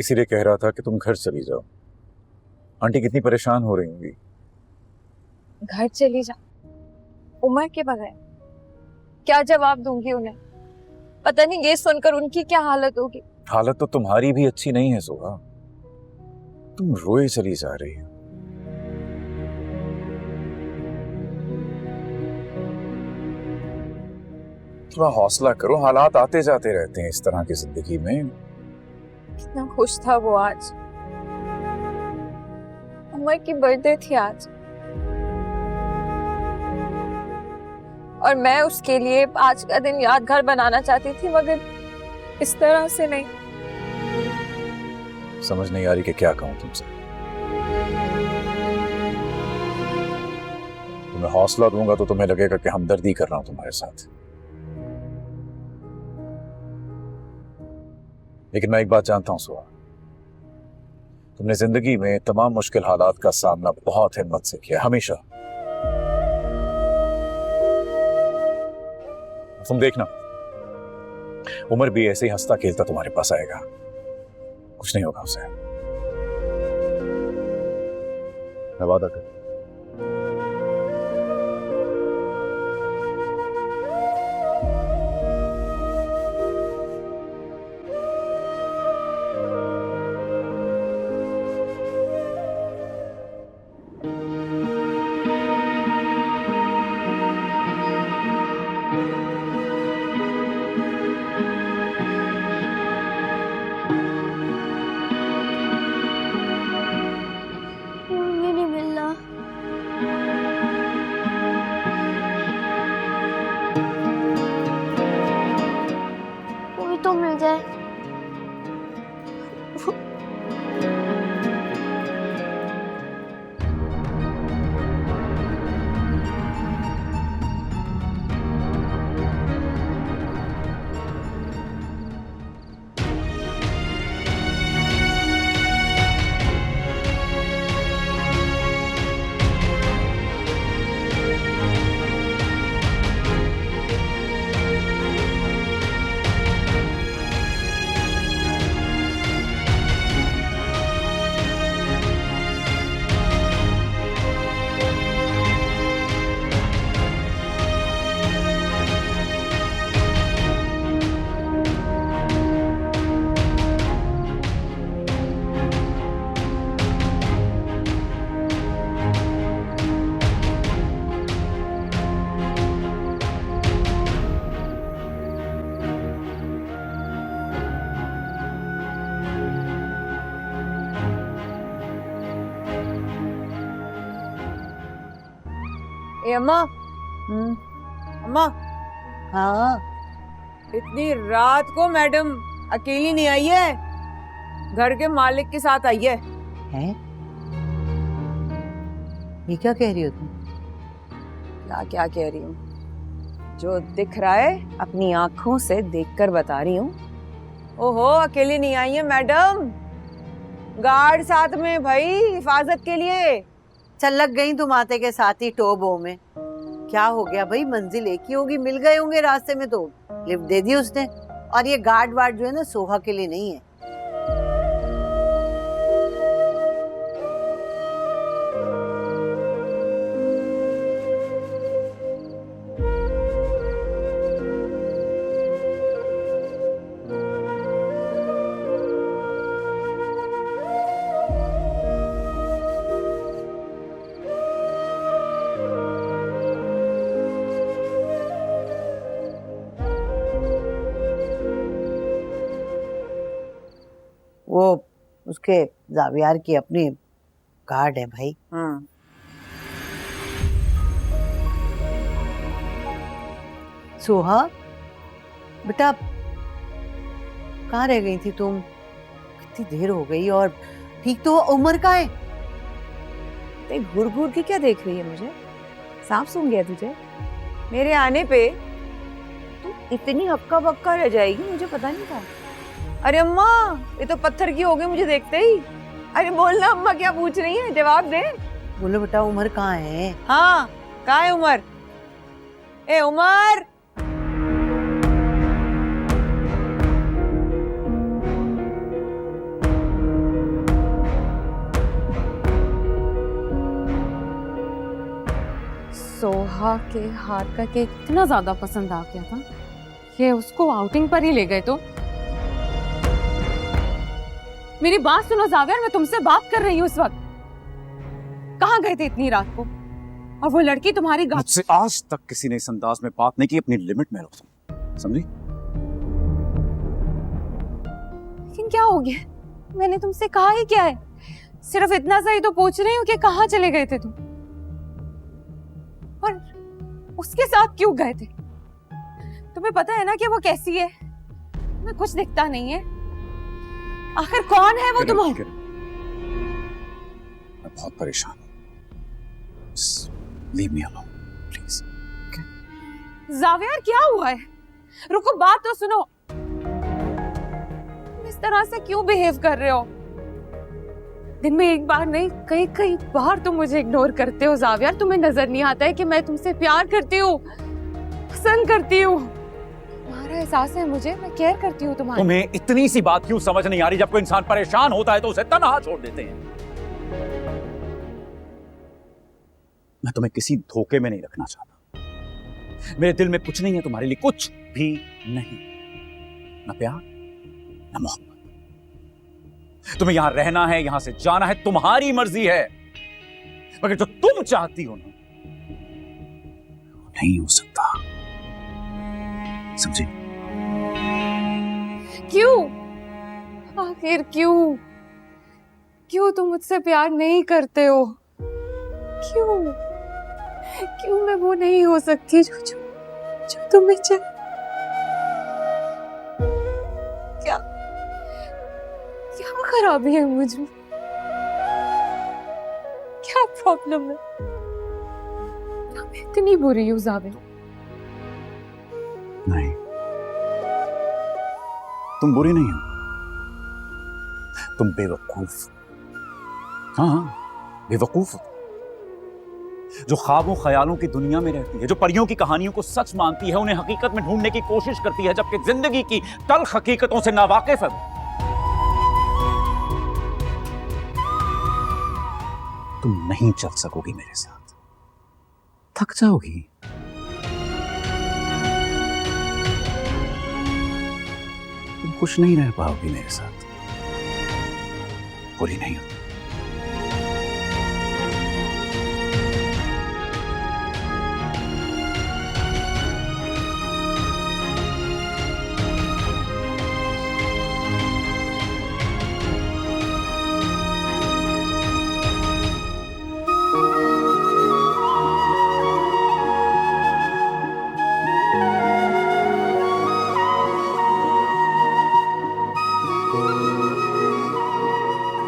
इसीलिए कह रहा था कि तुम घर चली जाओ। आंटी कितनी परेशान हो रही होंगी। घर चली जा? उमर के बगैर क्या जवाब दूंगी उन्हें? पता नहीं ये सुनकर उनकी क्या हालत होगी। हालत तो तुम्हारी भी अच्छी नहीं है सोहा, तुम रोए चली जा रही हो। थोड़ा हौसला करो, हालात आते जाते रहते हैं इस तरह की जिंदगी में। कितना खुश था वो आज। उमर की बर्थडे थी आज और मैं उसके लिए आज का दिन यादगार बनाना चाहती थी, मगर इस तरह से नहीं। समझ नहीं आ रही कि क्या कहूं तुमसे। तुम्हें हौसला दूंगा तो तुम्हें लगेगा कि हमदर्दी कर रहा हूं तुम्हारे साथ, लेकिन मैं एक बात जानता हूं सोहा, तुमने जिंदगी में तमाम मुश्किल हालात का सामना बहुत हिम्मत से किया, हमेशा। तुम देखना, उमर भी ऐसे ही हंसता खेलता तुम्हारे पास आएगा, कुछ नहीं होगा उसे, मैं वादा कर। नहीं मिलना। कोई तो मिल जाए। ए अम्मा, अम्मा, हाँ, इतनी रात को मैडम अकेली नहीं आई है, घर के मालिक के साथ आई है। है? ये क्या कह रही हो तुम? क्या क्या कह रही हूँ, जो दिख रहा है अपनी आंखों से देखकर बता रही हूँ। ओहो, अकेली नहीं आई है मैडम, गार्ड साथ में भाई, हिफाजत के लिए। चल लग गई तुम आते के साथ ही टोबो में। क्या हो गया भाई, मंजिल एक ही होगी, मिल गए होंगे रास्ते में तो लिफ्ट दे दी उसने। और ये गार्ड वार्ड जो है ना, सोहा के लिए नहीं है। वो उसके जावियार की अपनी गार्ड है भाई। सोहा बेटा, कहाँ रह गई थी तुम? कितनी देर हो गई। और ठीक तो उमर का है? घूर घूर के क्या देख रही है मुझे? सांप सूंघ गया तुझे? मेरे आने पे तू इतनी हक्का बक्का रह जाएगी, मुझे पता नहीं था। अरे अम्मा, ये तो पत्थर की हो गई मुझे देखते ही। अरे बोलना अम्मा, क्या पूछ रही है, जवाब दे। बोलो बेटा, उमर कहाँ है? हाँ, कहाँ है उमर? ए उमर, सोहा के हाथ का केक इतना ज्यादा पसंद आ गया था कि उसको आउटिंग पर ही ले गए। तो मेरी बात सुनो जावेर, मैं तुमसे बात कर रही हूँ इस वक्त। कहाँ गए थे इतनी रात को? और वो लड़की तुम्हारी मुझसे आज तक किसी ने इस अंदाज में बात नहीं की। अपनी लिमिट में रहो तुम, समझी? लेकिन क्या हो गया? मैंने तुमसे कहा ही क्या है? सिर्फ इतना सा ही तो पूछ रही हूँ कि कहाँ चले गए थे तुम, और उसके साथ क्यों गए थे? तुम्हें पता है ना कि वो कैसी है? तुम्हें कुछ दिखता नहीं है। आखिर कौन है वो तुम्हारा? मैं बहुत परेशान हूँ। Leave me alone please. Xavier क्या हुआ है? रुको, बात तो सुनो। इस तरह से क्यों बिहेव कर रहे हो? दिन में एक बार नहीं, कई कई बार तुम मुझे इग्नोर करते हो जावियर। तुम्हें नजर नहीं आता है कि मैं तुमसे प्यार करती हूँ, पसंद करती हूँ। तुम्हारा एहसास है मुझे, मैं केयर करती हूँ तुम्हारी। तुम्हें इतनी सी बात क्यों समझ नहीं आ रही? जब कोई इंसान परेशान होता है तो उसे तन्हा छोड़ देते हैं। मैं तुम्हें किसी धोखे में नहीं रखना चाहता। मेरे दिल में कुछ नहीं है तुम्हारे लिए, कुछ भी नहीं। ना प्यार, ना मोहब्बत। तुम्हें यहां रहना है, यहां से जाना है, तुम्हारी मर्जी है। मगर जो तुम चाहती हो ना, वो नहीं हो सकता। समझे? क्यों? आखिर क्यों? क्यों तुम मुझसे प्यार नहीं करते हो? क्यों? क्यों मैं वो नहीं हो सकती जो जो, जो तुम्हें चाहिए? क्या क्या खराबी है मुझ में? क्या प्रॉब्लम है? क्या मैं इतनी बुरी हूँ जावेद? नहीं, तुम बुरी नहीं हो। तुम बेवकूफ। हाँ, बेवकूफ हो, जो ख्वाबों ख्यालों की दुनिया में रहती है, जो परियों की कहानियों को सच मानती है, उन्हें हकीकत में ढूंढने की कोशिश करती है, जबकि जिंदगी की तल्ख हकीकतों से नावाकिफ है। तुम नहीं चल सकोगी मेरे साथ, थक जाओगी। तुम खुश नहीं रह पाओगी मेरे साथ। बुरी नहीं हो।